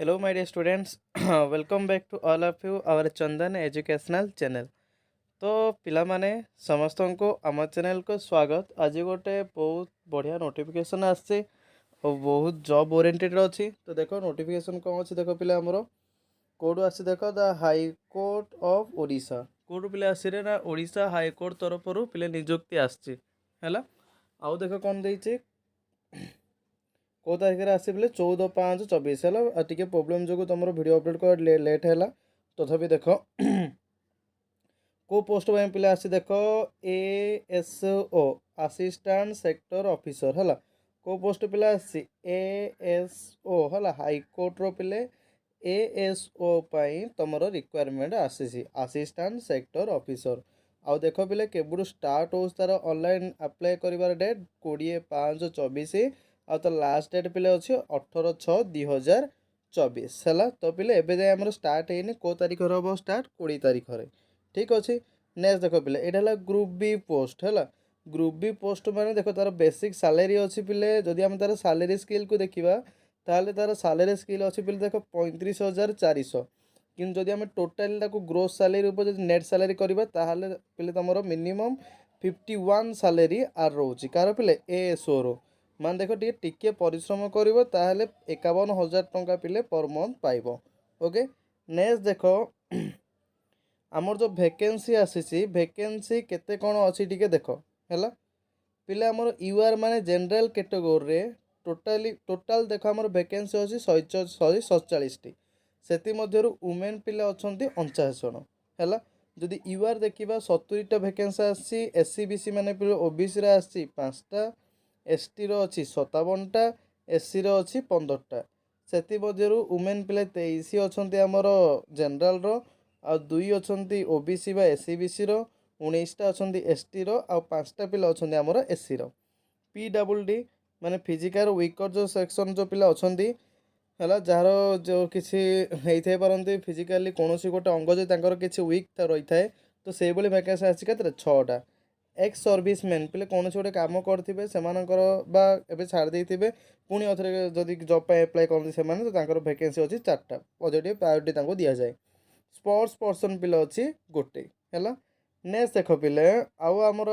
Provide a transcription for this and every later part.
Hello, my dear students. Welcome back to all of you our Chandan Educational channel. तो पिलामाने समस्त को आम channel को स्वागत। आज गोटे बहुत बढ़िया नोटिफिकेशन आसছে और बहुत जॉब ओरिएंटेड अच्छी। तो देखो नोटिफिकेशन कौन अच्छी देखो पिला आमर कोड आसी देख the high court of Odisha code पिले आसी ना ओडिशा हाईकोर्ट तरफ पिले निजुक्ति आसची हैला। आउ देख कौन देइचे कौ तारिख आसी बोले 14/5/24 है टी प्रोब्लेम जो तुम वीडियो अपलोड कर लेट है तथापि देख को पोस्ट पे आसी देख ASO असिस्टेंट सेक्टर ऑफिसर है को पोस्ट पे आसी ASO है हाईकोर्ट रो पिले ASO तुम रिक्वायरमेंट आसी असिस्टेंट सेक्टर ऑफिसर। आउ देख पिले केबुड़ स्टार्ट हो तार ऑनलाइन अप्लाई कर डेट 20/5/24 आ तो लास्ट डेट पिले अच्छे 18/6/2024 है। तो पिले एवं जाए आम स्टार्ट है कौ तारीख हम स्टार्ट 20 तारीख ठीक अच्छे। नेक्स्ट देख पिले ये ग्रुप बी पोस्ट है ग्रुप बी पोस्ट माने देख तार बेसिक सैलरी अच्छी पिले जदि आम तार सैलरी स्किल को देखा ताहले तार सैलरी स्किल अच्छी पिले देख 35,400 कि जदि आम टोटाल ग्रोस सैलरी ऊपर नेट सैलरी करवा ताहले पिले तुम मिनिमम 51 सैलरी आर रोचे कार पिले ASO रो मान देख टिके परिश्रम कर 51,000 टंका पिले पर मंथ पाइब। ओके नेक्स्ट देख आमर जो वैकेंसी आसी वैकेंसी केते कौन अच्छी टी देख है पिले आमर यूआर माने जनरल कैटेगोरी टोटाल देख आमर वैकेंसी अच्छी 147 टी वुमेन पिले अच्छा 49 जन है। जदि यूआर देखा 70टा वैकेंसी आसी SC BC माने पिले OBC आसी 5टा ST रो अच्छी 57टा SC रो अच्छी 15टा से वुमेन पिले 23 अच्छा आमर जनरल रो आ 2 अच्छा OBC बा SC BC रो 19टा अच्छा ST रो आ 5टा पिला अच्छा आमर SC रो। PWD माने फिजिकल वीकर जो सेक्शन जो पिला अच्छा है जार जो किसी होता पारती फिजिकाली कौन गोटे अंग जो किसी वीक रही है तो से वैकेंसी आसी के 6टा। एक्स सर्विस मैन पिले कौन गोटे कम करेंगे से छाड़ देते पुणी अथरे जदि जॉब पे अप्लाई करते तो वैकेंसी अच्छी 4टा पॉजिटिव प्रायोरिटी दि जाए। स्पोर्ट्स पर्सन पिले अच्छी गोटे है। नेक्स्ट देख पिले आउ आमर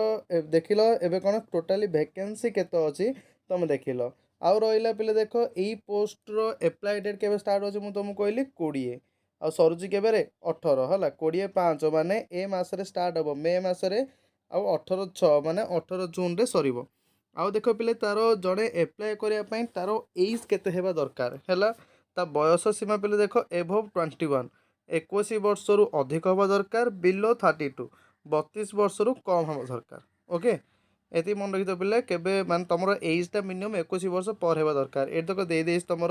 देख लो कौन टोटाली वैकेंसी केते अच्छी तुम देख लो आउ रहा पिले देख यही पोस्टर एप्लाई डेट के स्टार्ट अच्छे मुझे तुमको कहली 20 आ सरुची के 18 है 20/5 माने ए मसरे स्टार्ट हम मे मसरे आउ 18/6 माने 18 जून रे सर। आउ देख पिले तार जड़े एप्लाई करने तार एज केते हेबा दरकार है ता बयस सीमा पिले देख एभव 21 21 वर्ष रु अधिक हवा दरकार बिलो 32 32 वर्ष रु कम हवा दरकार। ओके ये मन रखी पिले केबे मान तुम एजटा मिनिमम 21 वर्ष पर हेबा दरकार ये तक दे तुम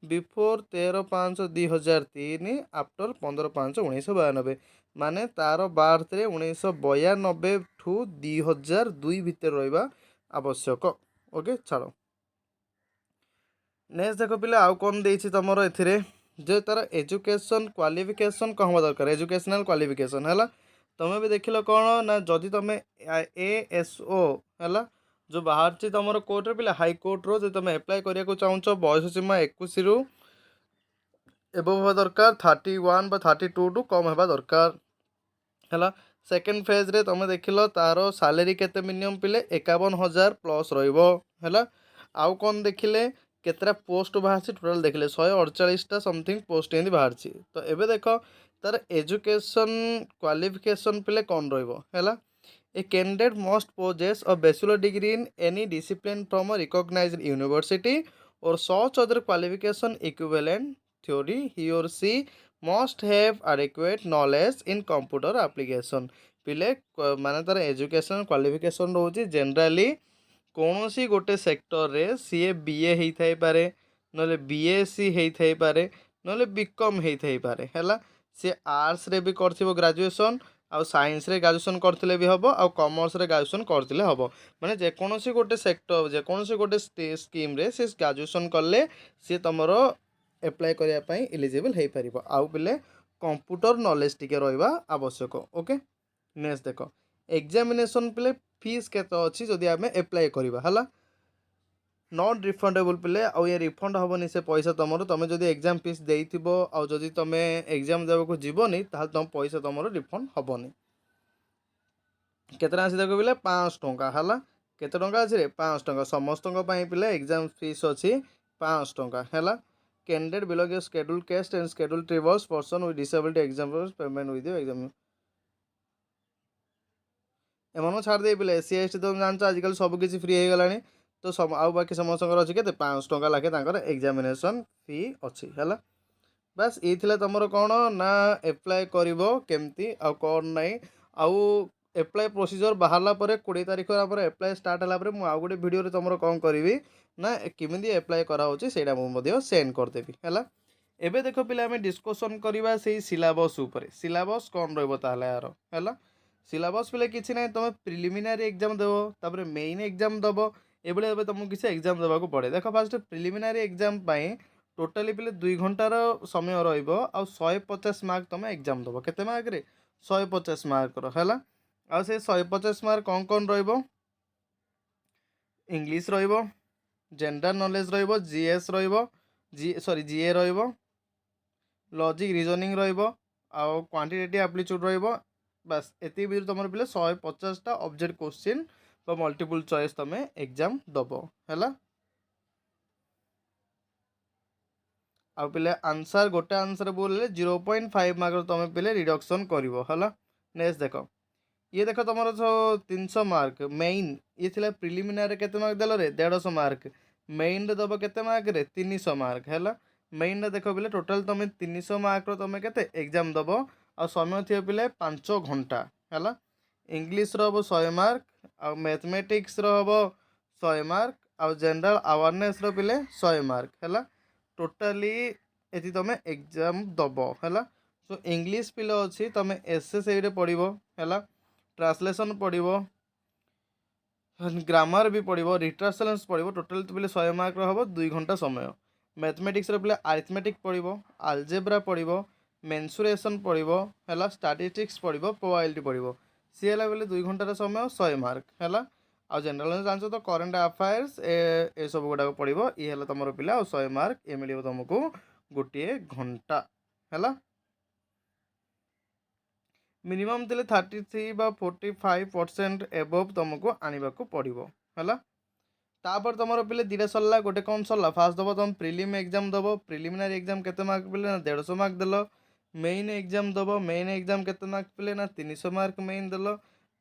बिफोर 13/5/2003 आफ्टर 15/5/1992 माने तार बार्थ रे 1992 ठू 2002 भितर रहा आवश्यक। ओके छाड़ नेक्स्ट देख पिले आउ कौन देछि तुमर एथिरे जो तार एजुकेशन क्वालिफिकेशन कौन हवा दरकार एजुकेशनल क्वालिफिकेशन है। तुम्हें भी देख लो कौन ना जदि तुम ASO है जो बाहर तुम कोर्ट पिला हाईकोर्ट रो जो तुम एप्लाई करने चाहूँ बयस सीमा 21 रु एबव हवा दरकार 31 बा 32 टू कम हवा दरकार है। सेकेंड फेज रे तुम देख लो तार सैलरी केते मिनिमम पिले 51,000 प्लस रहा। आउ कौन देखिले केतरा पोस्ट बाहर टोटाल देखिले 148टा समथिंग पोस्ट एंती बाहर। तो एबे देख तार एजुकेशन क्वालिफिकेशन पिले कौन रहा a candidate must possess a bachelor degree in any discipline from a recognized university or such other qualification equivalent thereto he or she must have adequate knowledge in computer application पिले माने तार education qualification रोचे generally कौन सी गोटे sector रे CA BA होता पारे ना BSc होता पारे ना BCom होता पारे है सी आर्ट्स रे भी कर ग्रेजुएशन आउ साइंस रे ग्रेजुएशन करथिले भी हबो आउ कॉमर्स रे ग्रेजुएशन करथिले हबो माने जे कोनोसी गोटे सेक्टर जे कोनोसी गोटे स्कीम रे से ग्रेजुएशन करले सी तमरो एप्लाई करिया पई एलिजिबल हे परिबो आउ पिले कंप्यूटर नॉलेज टिके रहबा आवश्यक। ओके नेक्स्ट देखो एग्जामिनेशन पिले फीस केते अछि जदि आमे अप्लाई करबा हला नॉट रिफंडेबल पिले आउ ये रिफंड हेनी से पैसा तुम तुम जो एग्जाम फीस देइथिबो आउ जदि तुम एग्जाम देवाक जीवनी ताल तुम पैसा तुम रिफंड हेनी केतना आसी देखो पिले 500 टंका हला केते टंका अछि रे 500 टंका समस्त पिले एग्जाम फीस अछि 500 टंका हला candidate below your schedule caste and schedule tribes person with disability exam payment with exam एमन छाड़ दे पिले एससी एसटी तुम जानछ आजकल सब किछि फ्री हो गलानी तो सब आउ बाकी समस्त अच्छी के 500 टंका लाखे एग्जामिनेशन फी अच्छी है बस ये तुमर कौन ना एप्लाय कर केमती आउ कौन नाई आउ एप्लाय प्रोसीजर बाहरला परे 20 तारिख एप्लाय स्टार्ट है मुझे आउ गोटे वीडियो तुम कौन करी ना केमी एप्लाय कराऊँगी से सेंड करदेवी है एबे देख पिला आम डिस्कसन करवा से सिलेबस उपर सिलेबस कौन रहा यार है सिलेबस पिले किसी ना तुम प्रिलिमिनारी एग्जाम देव तापर मेन एग्जाम दब ये तुमको किसी एग्जाम देवाक पड़े देख फास्ट प्रिलिमिनारी एग्जाम टोटाली पिले 2 घंटार समय रहा 150 मार्क तुम एग्जाम दब केते मार्क रे 150 मार्क है आ से 150 मार्क कौन रहिबो इंग्लिश रहिबो जनरल नॉलेज रहिबो जीएस रहिबो जीए रहिबो लॉजिक रीजनिंग रहिबो आ क्वांटिटेटिव एप्टीट्यूड रहिबो बस एति भी तुम पिले 150टा ऑब्जेक्ट क्वेश्चन मल्टीपल चॉइस तुम एग्जाम दब है आ पिले आंसर गोटे आंसर बोले 0.5 मार्क तुम पिले रिडक्शन कर नेक्स्ट देख ये देख तुम 300 मार्क मेन ये थिला प्रिलिमिनारी केते मार्क देल रे 150 मार्क मेन रे दब केते मार्क रे 300 मार्क है मेन रे देख पिले टोटल तुम 300 मार्क तुम केते एग्जाम दब आ समय थी पिले 5 घंटा है इंग्लिश हम 100 मार्क आ मैथमेटिक्स हम 100 मार्क आ जनरल अवेयरनेस पिले 100 मार्क है टोटाली ये तुम एग्जाम दब है सो इंग्लिश पिले अच्छी तुम एसए से पढ़ो है ट्रांसलेशन पढ़ो ग्रामर भी पढ़ो रिट्रांसलेशन पढ़ो टोटाल पिले 100 मार्क हम 2 घंटा समय मैथमेटिक्स पिले अरिथमेटिक पढ़ो आलजेब्रा पढ़ो मेन्सुरेशन पढ़ो है स्टैटिस्टिक्स पढ़ो प्रोबेबिलिटी पढ़ो सी है बोले 2 घंटार समय 100 मार्क है आ जनरल नॉलेज जानछ तो करंट अफेयर्स ए सब गुड़ाक पढ़ो ये है तुम पिला 100 मार्क ये मिले तुमको गोटे घंटा है मिनिमम थे 33 बा 45% एबव तुमको आने को पड़ो है तापर तुम पिले दुटा सरला गोटे कौन सरला फास्ट दब तुम प्रिलिम एग्जाम दब प्रिलिमिनारी एग्जाम केते मार्क पिले ना 150 मार्क देल मेन एग्जाम दब मेन एग्जाम केते मार्क पिले ना 300 मार्क मेन देल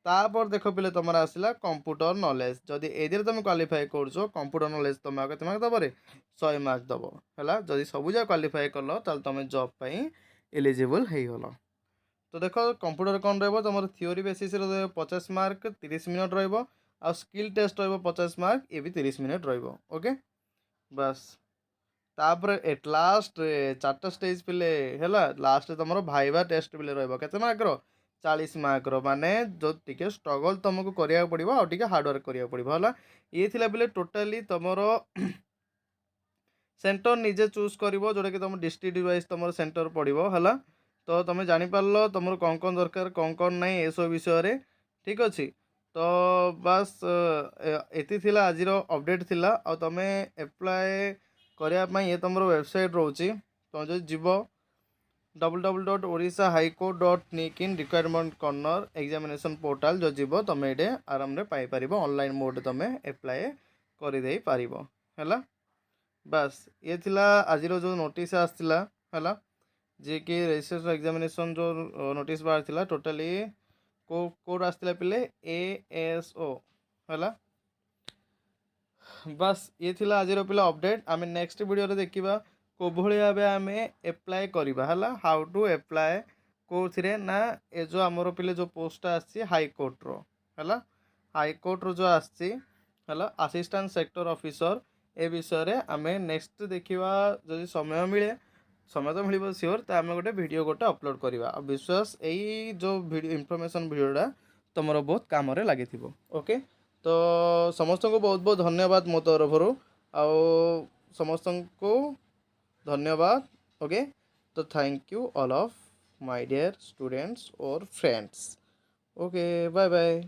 तापर देख पिले तुम आसला कंप्यूटर नॉलेज जदि ए तुम क्वालिफाई कर कंप्यूटर नॉलेज तुम केते मार्क दब रे 100 मार्क दब है जदि सबुजा क्वालिफाई कल ताल तुम जॉब पाई एलिजिबल हो तो देख कंप्यूटर कौन तुम थ्योरी बेसिस 50 मार्क 30 मिनट रहा आ स्किल टेस्ट रहा 50 मार्क ये भी 30 मिनट रहा ओके बस तापर एट लास्ट 4टा स्टेज पिले है लास्ट तुम भाइवा टेस्ट पिले रते मार्क 40 मार्क माने जो टिके स्ट्रगल तुमको करा पड़ो आ हार्डवर्क करा पड़ो है ये थिला पिले टोटाली तुमर सेंटर निजे चूज कर जोटा कि तुम डिस्ट्रिक्ट वाइज तुम सेंटर पड़ो है तो तुम जापार तुम कौन दरकार कौन ना ये सब विषय ठीक अच्छे तो बस ये थिला आज अपडेट थिला आ तुम एप्लाय करने ये तुम वेबसाइट रोचे तुम जो जीव www.orissa.highcourt.nic requirement corner examination portal जो जीव तुम ये आराम पाइपर ऑनलाइन मोड तुम एप्लाय करदे पार है बस ये थिला आज जो नोटिस आसला है जी कि रजिस्ट्रेशन एग्जामिनेशन जो नोटिस बाहर थिला टोटाली कोड आसला पिले ASO है बस ये थिला आज पिला अपडेट आम नेक्स्ट वीडियो देखा को भाव आम एप्लाय करवा है हाउ टू एप्लाय कौन ना ये जो आमर पिले जो पोस्ट हाईकोर्टर है हाईकोर्टर जो आसी असिस्टेंट सेक्टर ऑफिसर ए विषय आम नेक्स्ट देखा जदि समय मिले समय तो मिल सियोर तो आम गोटे वीडियो गोटे अपलोड करवा विश्वास यही जो इनफॉरमेशन वीडियोटा तुम बहुत काम लगी ओके तो समस्त को बहुत बहुत धन्यवाद मो तरफ समस्त को धन्यवाद ओके तो thank you all of my dear students और फ्रेंड्स ओके बाय बाय।